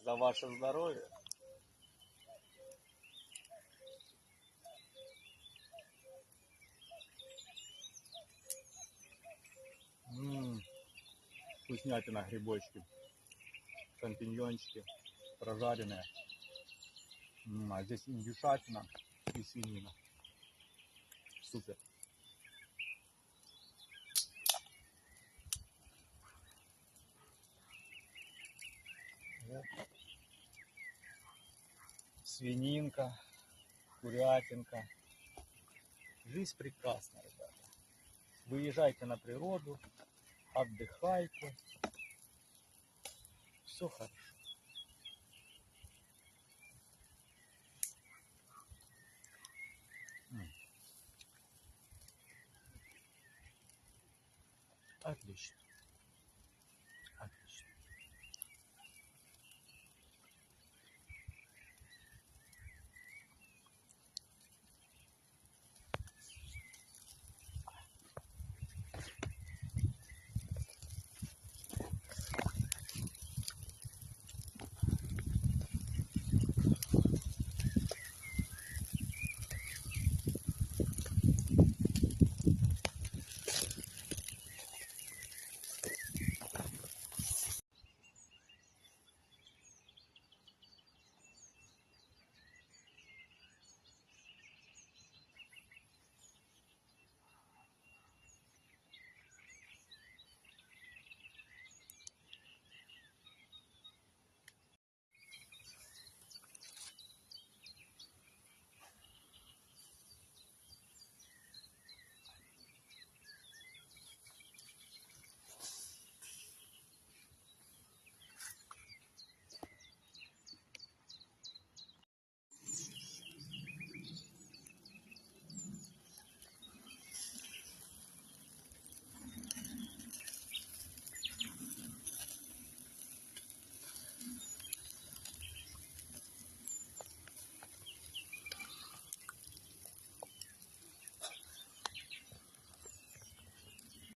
За ваше здоровье. Вкуснятина, грибочки, шампиньончики, прожаренные. А здесь индюшатина и свинина. Супер. Свининка, курятинка. Жизнь прекрасна, ребята. Выезжайте на природу, отдыхайте. Все хорошо. Отлично.